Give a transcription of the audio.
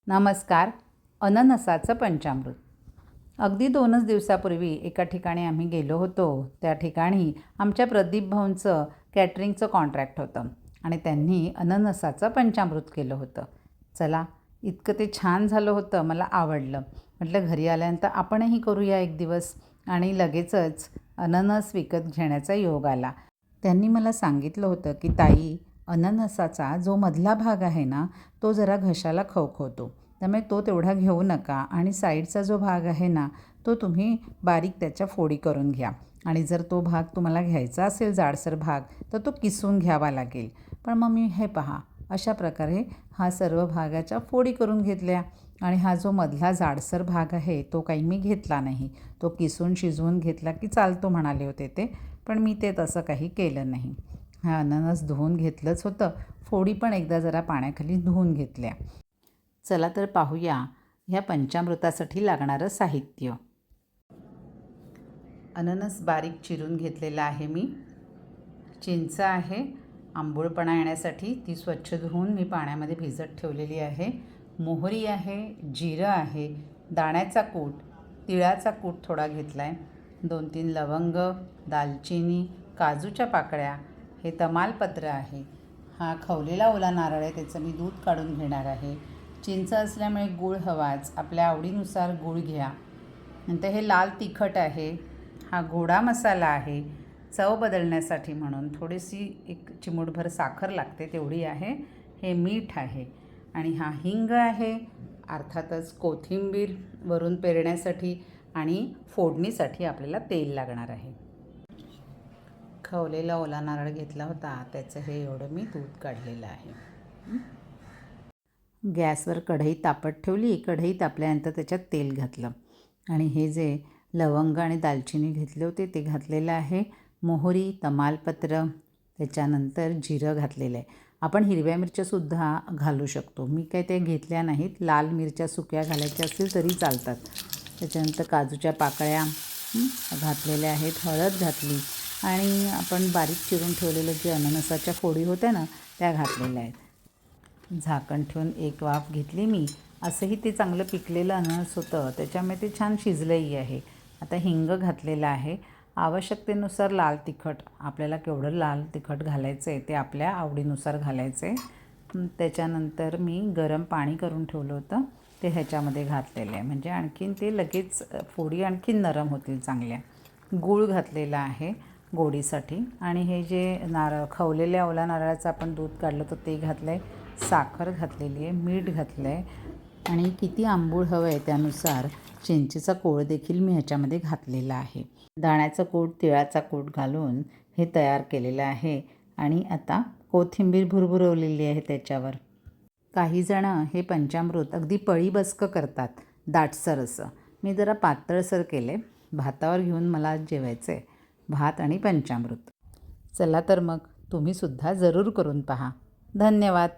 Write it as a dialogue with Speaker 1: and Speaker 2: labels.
Speaker 1: नमस्कार. अननसाचं पंचामृत. अगदी 2च दिवसापूर्वी एका ठिकाणी आम्ही गेलो होतो. त्या ठिकाणी आमच्या प्रदीप भाऊंचं कॅटरिंगचं कॉन्ट्रॅक्ट होतं आणि त्यांनी अननसाचं पंचामृत केलं होतं. चला, इतकं ते छान झालं होतं, मला आवडलं. म्हटलं घरी आल्यानंतर आपणही करूया एक दिवस. आणि लगेचच अननस विकत घेण्याचा योग आला. त्यांनी मला सांगितलं होतं की ताई, अननसाचा जो मधला भाग आहे ना, तो जरा घशाला खवखवतो, त्यामुळे तो तेवढा घेऊ नका आणि साईडचा जो भाग आहे ना, तो तुम्ही बारीक त्याच्या फोडी करून घ्या. आणि जर तो भाग तुम्हाला घ्यायचा असेल जाडसर भाग, तर तो किसून घ्यावा लागेल. पण मग मी हे पहा, अशा प्रकारे हा सर्व भागाच्या फोडी करून घेतल्या आणि हा जो मधला जाडसर भाग आहे तो काही मी घेतला नाही. तो किसून शिजवून घेतला की चालतो म्हणाले होते ते, पण मी ते तसं काही केलं नाही. हा अननस धुवून घेतलंच होतं, फोडी पण एकदा जरा पाण्याखाली धुवून घेतल्या. चला तर पाहूया ह्या पंचामृतासाठी लागणारं साहित्य. अननस बारीक चिरून घेतलेला आहे मी. चिंच आहे आंबूळपणा येण्यासाठी, ती स्वच्छ धुवून मी पाण्यामध्ये भिजत ठेवलेली आहे. मोहरी आहे, जिरं आहे, दाण्याचा कूट, तिळाचा कूट थोडा घेतला आहे, 2-3 लवंग, दालचिनी, काजूच्या पाकळ्या, हे तमालपत्र आहे. हा खवलेला ओला नारळ आहे, त्याचं मी दूध काढून घेणार आहे. चिंच असल्यामुळे गूळ हवाच, आपल्या आवडीनुसार गूळ घ्या. नंतर हे लाल तिखट आहे. हा गोडा मसाला आहे, चव बदलण्यासाठी म्हणून थोडीशी एक चिमूटभर साखर लागते तेवढी आहे. हे मीठ आहे आणि हा हिंग आहे. अर्थातच कोथिंबीर वरून पेरण्यासाठी आणि फोडणीसाठी आपल्याला तेल लागणार आहे. खवलेला ओला नारळ घेतला होता, त्याचं हे एवढं मी दूध काढलेलं आहे. गॅसवर कढई तापत ठेवली. कढई तापल्यानंतर त्याच्यात तेल घातलं आणि हे जे लवंग आणि दालचिनी घेतले होते ते घातलेलं आहे. मोहरी, तमालपत्र, त्याच्यानंतर जिरं घातलेलं आहे. आपण हिरव्या मिरच्यासुद्धा घालू शकतो, मी काय ते घेतल्या नाहीत. लाल मिरच्या सुक्या घालायच्या असतील तरी चालतात. त्याच्यानंतर काजूच्या पाकळ्या घातलेल्या आहेत, हळद घातली आणि आपण बारीक चिरून ठेवलेलं जे अननसाच्या फोडी होत्या ना, त्या घातलेल्या आहेत. झाकण ठेवून एक वाफ घेतली मी. असंही ते चांगलं पिकलेलं अननस होतं, त्याच्यामुळे ते छान शिजलंही आहे. आता हिंग घातलेलं आहे. आवश्यकतेनुसार लाल तिखट, आपल्याला केवढं लाल तिखट घालायचं आहे ते आपल्या आवडीनुसार घालायचं आहे. त्याच्यानंतर मी गरम पाणी करून ठेवलं होतं, ते ह्याच्यामध्ये घातलेलं आहे, म्हणजे आणखीन ते लगेच फोडी आणखीन नरम होतील चांगल्या. गूळ घातलेला आहे गोडीसाठी आणि हे जे खवलेल्या ओला नारळाचं आपण दूध काढलं होतं ते घातलं आहे. साखर घातलेली आहे, मीठ घातलं आहे आणि किती आंबूळ हवं आहे त्यानुसार चिंचेचा कोळ देखील मी ह्याच्यामध्ये घातलेला आहे. दाण्याचं कूट, तिळाचा कूट घालून हे तयार केलेलं आहे आणि आता कोथिंबीर भुरभुरवलेली आहे त्याच्यावर. काही जणं हे पंचामृत अगदी पळीबसकं करतात, दाटसर असं. मी जरा पातळसर केले. भातावर घेऊन मला जेवायचं आहे, भात आणि पंचामृत. चला तर मग तुम्हीसुद्धा जरूर करून पहा. धन्यवाद.